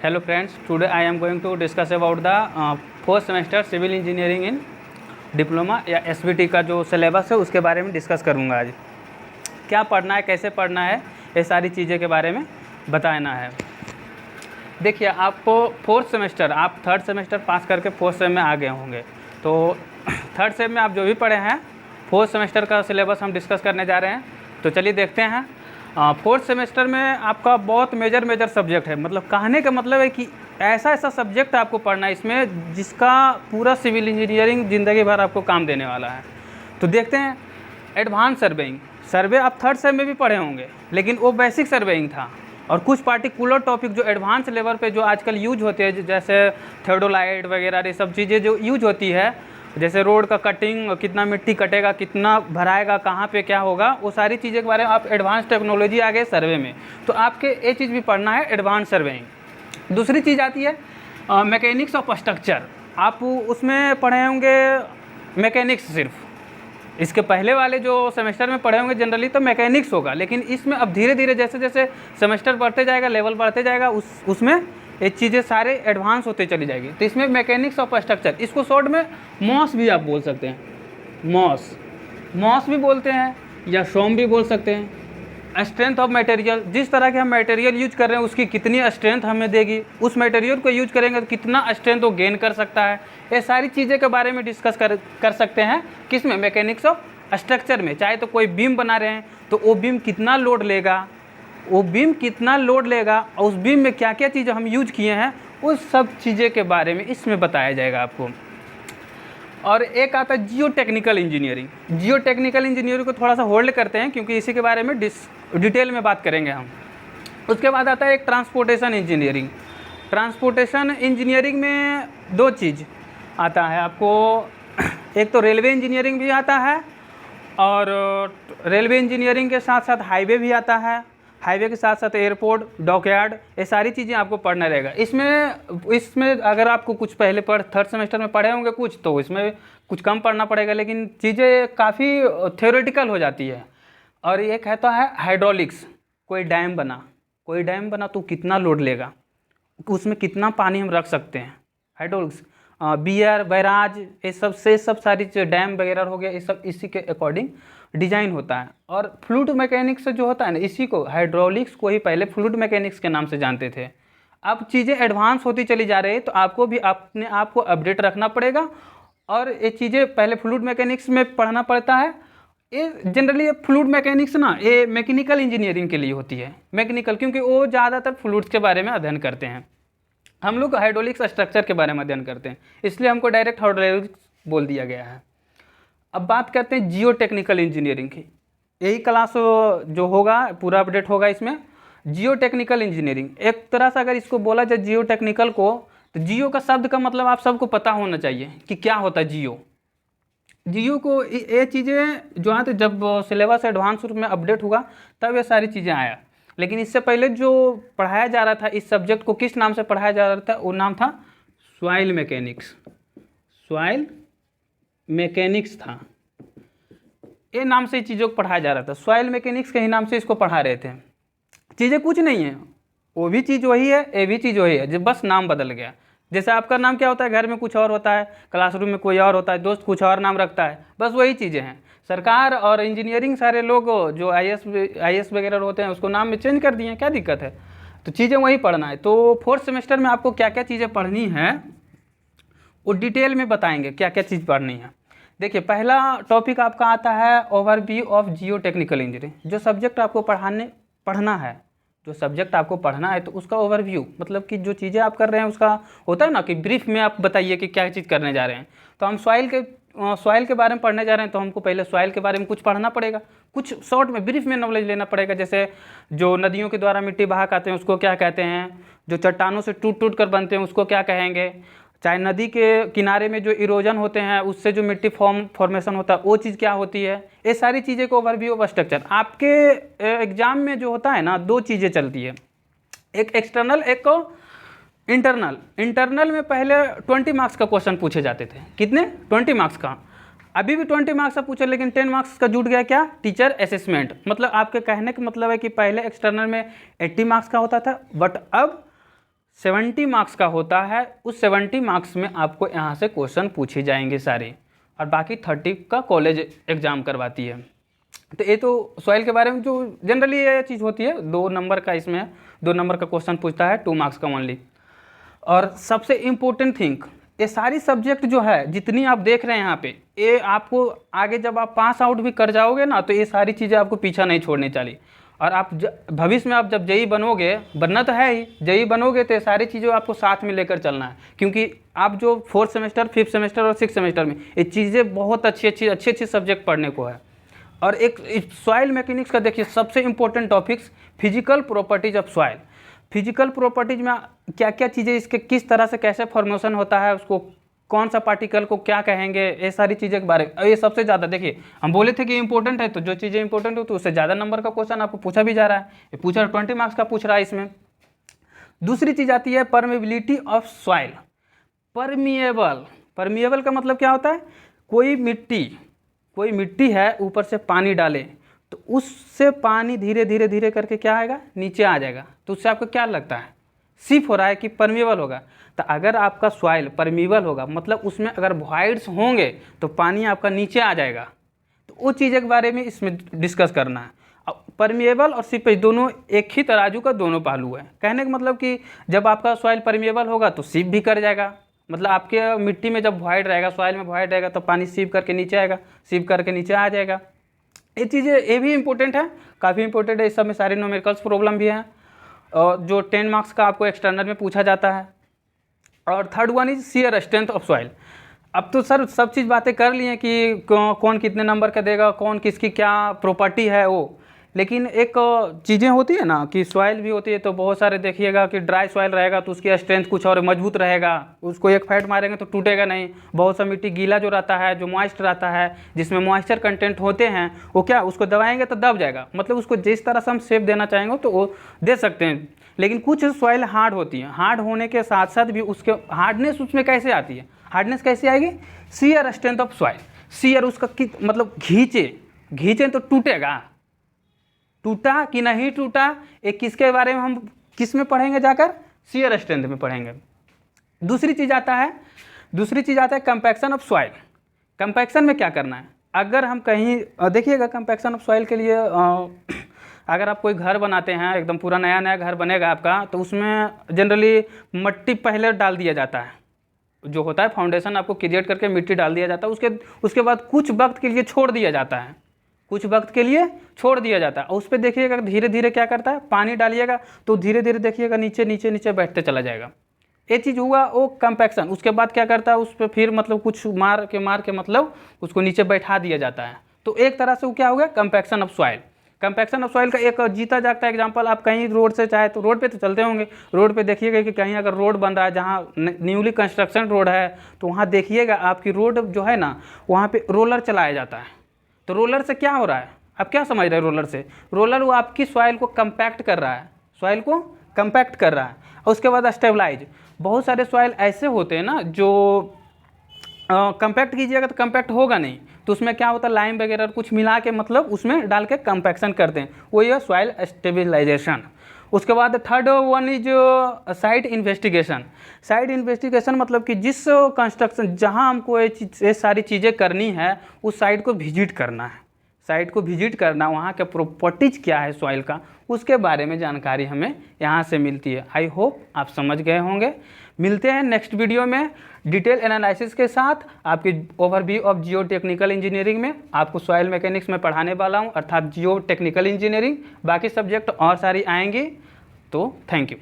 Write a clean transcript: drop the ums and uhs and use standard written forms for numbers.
Hello friends, today I am going to discuss about the fourth semester civil engineering in diploma या SVT का जो syllabus है उसके बारे में डिस्कस करूँगा। आज क्या पढ़ना है, कैसे पढ़ना है, ये सारी चीज़ें के बारे में बताना है। देखिए, आपको फोर्थ सेमेस्टर, आप थर्ड सेमेस्टर पास करके फोर्थ सेम में आ गए होंगे, तो थर्ड सेम में आप जो भी पढ़े हैं फोर्थ सेमेस्टर का सिलेबस हम डिस्कस करने जा रहे हैं। तो चलिए देखते हैं। फोर्थ सेमेस्टर में आपका बहुत मेजर सब्जेक्ट है, मतलब कहने का मतलब है कि ऐसा सब्जेक्ट आपको पढ़ना है इसमें जिसका पूरा सिविल इंजीनियरिंग ज़िंदगी भर आपको काम देने वाला है। तो देखते हैं। एडवांस सर्वेइंग, सर्वे आप थर्ड सेम में भी पढ़े होंगे, लेकिन वो बेसिक सर्वेइंग था, और कुछ पार्टिकुलर टॉपिक जो एडवांस लेवल पे जो आजकल यूज होते हैं, जैसे थ्योडोलाइट वगैरह ये सब चीज़ें जो यूज होती है, जैसे रोड का कटिंग, कितना मिट्टी कटेगा, कितना भराएगा, कहाँ पे क्या होगा, वो सारी चीज़ें के बारे में आप एडवांस टेक्नोलॉजी आ गए सर्वे में, तो आपके ये चीज़ भी पढ़ना है, एडवांस सर्वेइंग। दूसरी चीज़ आती है मैकेनिक्स ऑफ स्ट्रक्चर। आप उसमें पढ़े होंगे मैकेनिक्स सिर्फ। इसके पहले वाले जो सेमेस्टर में पढ़े होंगे जनरली तो मैकेनिक्स होगा, लेकिन इसमें अब धीरे धीरे जैसे जैसे सेमेस्टर बढ़ते जाएगा, लेवल बढ़ते जाएगा, उसमें ये चीज़ें सारे एडवांस होते चली जाएगी। तो इसमें मैकेनिक्स ऑफ स्ट्रक्चर, इसको शॉर्ट में मॉस भी आप बोल सकते हैं, मॉस भी बोलते हैं या शॉम भी बोल सकते हैं। स्ट्रेंथ ऑफ मटेरियल, जिस तरह के हम मटेरियल यूज कर रहे हैं उसकी कितनी स्ट्रेंथ हमें देगी, उस मटेरियल को यूज करेंगे तो कितना स्ट्रेंथ वो गेन कर सकता है, ये सारी चीज़ें के बारे में डिस्कस कर सकते हैं। किस में? मैकेनिक्स ऑफ स्ट्रक्चर में। चाहे तो कोई बीम बना रहे हैं तो वो बीम कितना लोड लेगा, और उस बीम में क्या क्या चीज़ें हम यूज किए हैं, उस सब चीज़ें के बारे में इसमें बताया जाएगा आपको। और एक आता है जियो टेक्निकल इंजीनियरिंग। जियो टेक्निकल इंजीनियरिंग को थोड़ा सा होल्ड करते हैं क्योंकि इसी के बारे में डिटेल में बात करेंगे हम। उसके बाद आता है एक ट्रांसपोर्टेशन इंजीनियरिंग। ट्रांसपोर्टेशन इंजीनियरिंग में दो चीज़ आता है आपको, एक तो रेलवे इंजीनियरिंग भी आता है, और रेलवे इंजीनियरिंग के साथ साथ हाईवे भी आता है, हाईवे के साथ साथ एयरपोर्ट, डॉकयार्ड, ये सारी चीज़ें आपको पढ़ना रहेगा। इसमें अगर आपको कुछ पहले थर्ड सेमेस्टर में पढ़े होंगे कुछ, तो इसमें कुछ कम पढ़ना पड़ेगा, लेकिन चीज़ें काफ़ी थ्योरेटिकल हो जाती है। और एक कहता है हाइड्रोलिक्स। कोई डैम बना तो कितना लोड लेगा, उसमें कितना पानी हम रख सकते हैं, हाइड्रोलिक्स। बियर, बैराज, ये सब सारी जो डैम वगैरह हो गया, ये सब इसी के अकॉर्डिंग डिजाइन होता है। और फ्लूइड मैकेनिक्स जो होता है ना, इसी को, हाइड्रोलिक्स को ही पहले फ्लूइड मैकेनिक्स के नाम से जानते थे। अब चीज़ें एडवांस होती चली जा रही है, तो आपको भी अपने आप को अपडेट रखना पड़ेगा। और ये चीज़ें पहले फ्लूइड मैकेनिक्स में पढ़ना पड़ता है। ये जनरली फ्लूइड मैकेनिक्स ना, ये मैकेनिकल इंजीनियरिंग के लिए होती है, मैकेनिकल, क्योंकि वो ज़्यादातर फ्लूइड्स के बारे में अध्ययन करते हैं। हम लोग हाइड्रोलिक्स स्ट्रक्चर के बारे में अध्ययन करते हैं, इसलिए हमको डायरेक्ट हाइड्रोलिक्स बोल दिया गया है। अब बात करते हैं जियो टेक्निकल इंजीनियरिंग की। यही क्लास जो होगा पूरा अपडेट होगा इसमें। जियो टेक्निकल इंजीनियरिंग, एक तरह से अगर इसको बोला जाए जियो टेक्निकल को, तो जियो का शब्द का मतलब आप सबको पता होना चाहिए कि क्या होता है जियो को। ये चीज़ें जो आते, जब सिलेबस एडवांस रूप में अपडेट हुआ तब ये सारी चीज़ें आया, लेकिन इससे पहले जो पढ़ाया जा रहा था, इस सब्जेक्ट को किस नाम से पढ़ाया जा रहा था, वो नाम था सॉइल मैकेनिक्स था। ये नाम से चीज़ों को पढ़ाया जा रहा था, सॉइल मैकेनिक्स के ही नाम से इसको पढ़ा रहे थे। चीज़ें कुछ नहीं है, वो भी चीज़ वही है, ये भी चीज़ वही है, जब बस नाम बदल गया। जैसे आपका नाम क्या होता है, घर में कुछ और होता है, क्लासरूम में कोई और होता है, दोस्त कुछ और नाम रखता है, बस वही चीज़ें हैं। सरकार और इंजीनियरिंग सारे लोग जो आईएएस वगैरह होते हैं उसको नाम में चेंज कर दिए हैं, क्या दिक्कत है। तो चीज़ें वही पढ़ना है। तो फोर्थ सेमेस्टर में आपको क्या क्या चीज़ें पढ़नी है वो डिटेल में बताएंगे, क्या क्या चीज़ पढ़नी है। देखिए, पहला टॉपिक आपका आता है overview of Jio technical engineering. जो सब्जेक्ट आपको पढ़ना है तो उसका ओवरव्यू, मतलब कि जो चीज़ें आप कर रहे हैं उसका होता है ना कि ब्रीफ में आप बताइए कि क्या चीज़ करने जा रहे हैं। तो हम सॉइल के बारे में पढ़ने जा रहे हैं, तो हमको पहले सॉइल के बारे में कुछ पढ़ना पड़ेगा, कुछ शॉर्ट में ब्रीफ में नॉलेज लेना पड़ेगा। जैसे जो नदियों के द्वारा मिट्टी बहा आते हैं उसको क्या कहते हैं, जो चट्टानों से टूट कर बनते हैं उसको क्या कहेंगे, चाहे नदी के किनारे में जो इरोजन होते हैं उससे जो मिट्टी फॉर्मेशन होता है वो चीज़ क्या होती है, ये सारी चीज़ें को ओवरव्यू ऑफ स्ट्रक्चर। आपके एग्जाम में जो होता है ना, दो चीज़ें चलती है, एक एक्सटर्नल, एक इंटरनल। इंटरनल में पहले 20 मार्क्स का क्वेश्चन पूछे जाते थे। कितने? 20 मार्क्स का। अभी भी 20 मार्क्स का पूछे, लेकिन 10 मार्क्स का जुट गया क्या, टीचर असेसमेंट। मतलब आपके कहने का मतलब है कि पहले एक्सटर्नल में 80 मार्क्स का होता था, बट अब 70 मार्क्स का होता है। उस 70 मार्क्स में आपको यहाँ से क्वेश्चन पूछे जाएंगे सारे, और बाकी 30 का कॉलेज एग्ज़ाम करवाती है। तो ये तो सॉइल के बारे में जो जनरली ये चीज़ होती है, 2 नंबर का इसमें 2 नंबर का क्वेश्चन पूछता है, 2 मार्क्स का ओनली। और सबसे इम्पोर्टेंट थिंग, ये सारी सब्जेक्ट जो है जितनी आप देख रहे हैं यहाँ पे, ये आपको आगे जब आप पास आउट भी कर जाओगे ना, तो ये सारी चीज़ें आपको पीछा नहीं छोड़नी चाहिए। और आप भविष्य में आप जब जेई बनोगे, बनना तो है ही, जेई बनोगे तो ये सारी चीज़ें आपको साथ में लेकर चलना है, क्योंकि आप जो 4th सेमेस्टर, 5th सेमेस्टर और 6th सेमेस्टर में ये चीज़ें बहुत अच्छी सब्जेक्ट पढ़ने को है। और एक सॉइल मैकेनिक्स का देखिए सबसे important topics, physical properties of soil. Physical properties में क्या क्या चीज़ें, इसके किस तरह से कैसे फॉर्मेशन होता है, उसको कौन सा पार्टिकल को क्या कहेंगे, ये सारी चीज़ें के बारे में। ये सबसे ज़्यादा देखिए, हम बोले थे कि इंपॉर्टेंट है, तो जो चीज़ें इंपॉर्टेंट हो तो उससे ज़्यादा नंबर का क्वेश्चन आपको पूछा भी जा रहा है। ये पूछा 20 मार्क्स का पूछ रहा है इसमें। दूसरी चीज़ आती है परमेबिलिटी ऑफ सॉइल। परमिएबल का मतलब क्या होता है, कोई मिट्टी है, ऊपर से पानी डाले तो उससे पानी धीरे धीरे करके क्या आएगा, नीचे आ जाएगा। तो उससे आपको क्या लगता है, सिप हो रहा है कि परमिएबल होगा। तो अगर आपका सॉइल परमिएबल होगा, मतलब उसमें अगर वॉइड्स होंगे तो पानी आपका नीचे आ जाएगा। तो वो चीज़ के बारे में इसमें डिस्कस करना है। अब परमिएबल और सीपेज दोनों एक ही तराजू का दोनों पहलू है। कहने का मतलब कि जब आपका सॉइल परमिएबल होगा तो सीप भी कर जाएगा, मतलब आपके मिट्टी में जब वॉइड रहेगा, सॉइल में वॉइड रहेगा, तो पानी सीप करके नीचे आएगा, सीप करके नीचे आ जाएगा। ये चीज़ें ये भी इंपॉर्टेंट है, काफ़ी इंपॉर्टेंट है। इस सब में सारे न्यूमेरिकल्स प्रॉब्लम भी हैं, और जो 10 मार्क्स का आपको एक्सटर्नल में पूछा जाता है। और third one is shear strength of soil. अब तो सर सब चीज़ बातें कर ली हैं कि कौन कितने नंबर का देगा, कौन किसकी क्या प्रॉपर्टी है वो, लेकिन एक चीज़ें होती है ना कि सॉइल भी होती है। तो बहुत सारे देखिएगा कि ड्राई सॉइल रहेगा तो उसकी स्ट्रेंथ कुछ और मजबूत रहेगा, उसको एक फैट मारेंगे तो टूटेगा नहीं। बहुत सा मिट्टी गीला जो रहता है, जो मॉइस्ट रहता है, जिसमें मॉइस्चर कंटेंट होते हैं, वो क्या उसको दबाएंगे तो दब जाएगा, मतलब उसको जिस तरह से हम शेप देना चाहेंगे तो वो दे सकते हैं। लेकिन कुछ सॉइल हार्ड होती है, हार्ड होने के साथ साथ भी उसके हार्डनेस उसमें कैसे आती है, हार्डनेस कैसे आएगी, shear strength of soil. Shear उसका मतलब घींचे तो टूटेगा, टूटा कि नहीं टूटा, एक किसके बारे में हम किस में पढ़ेंगे जाकर, शियर स्ट्रेंथ में पढ़ेंगे। दूसरी चीज़ आता है कंपैक्शन ऑफ सॉइल। कंपैक्शन में क्या करना है, अगर हम कहीं देखिएगा कंपैक्शन ऑफ सॉइल के लिए अगर आप कोई घर बनाते हैं, एकदम पूरा नया घर बनेगा आपका, तो उसमें जनरली मिट्टी पहले डाल दिया जाता है, जो होता है फाउंडेशन आपको क्रिएट करके मिट्टी डाल दिया जाता है। उसके बाद कुछ वक्त के लिए छोड़ दिया जाता है, और उस पर देखिएगा धीरे धीरे क्या करता है, पानी डालिएगा तो धीरे धीरे देखिएगा नीचे बैठते चला जाएगा। ये चीज़ हुआ वो कंपैक्शन। उसके बाद क्या करता है, उस पर फिर मतलब कुछ मार के मतलब उसको नीचे बैठा दिया जाता है। तो एक तरह से वो क्या हो गया, compaction of soil. Compaction of soil का एक जीता जागता एग्जांपल, आप कहीं रोड से चाहे तो रोड पे तो चलते होंगे, रोड पे देखिएगा कि कहीं अगर रोड बन रहा है, जहाँ न्यूली कंस्ट्रक्शन रोड है, तो वहाँ देखिएगा आपकी रोड जो है ना, वहाँ पे रोलर चलाया जाता है। तो रोलर से क्या हो रहा है, आप क्या समझ रहे हैं रोलर से, रोलर वो आपकी सॉइल को कंपैक्ट कर रहा है, और उसके बाद स्टेबलाइज। बहुत सारे सॉइल ऐसे होते हैं ना जो कंपैक्ट कीजिएगा तो कंपैक्ट होगा नहीं, तो उसमें क्या होता है, लाइम वगैरह कुछ मिला के मतलब उसमें डाल के कंपैक्शन करते हैं, वही है सॉइल स्टेबलाइजेशन। उसके बाद third one is site investigation. मतलब कि जिस कंस्ट्रक्शन जहां हमको ये सारी चीज़ें करनी है, उस साइट को विजिट करना, वहाँ के प्रॉपर्टीज क्या है सॉइल का, उसके बारे में जानकारी हमें यहाँ से मिलती है। आई होप आप समझ गए होंगे। मिलते हैं नेक्स्ट वीडियो में डिटेल एनालिसिस के साथ, आपकी overview of Jio technical engineering में आपको सॉइल मैकेनिक्स में पढ़ाने वाला हूँ, अर्थात जियो टेक्निकल इंजीनियरिंग। बाकी सब्जेक्ट और सारी आएंगी। तो थैंक यू।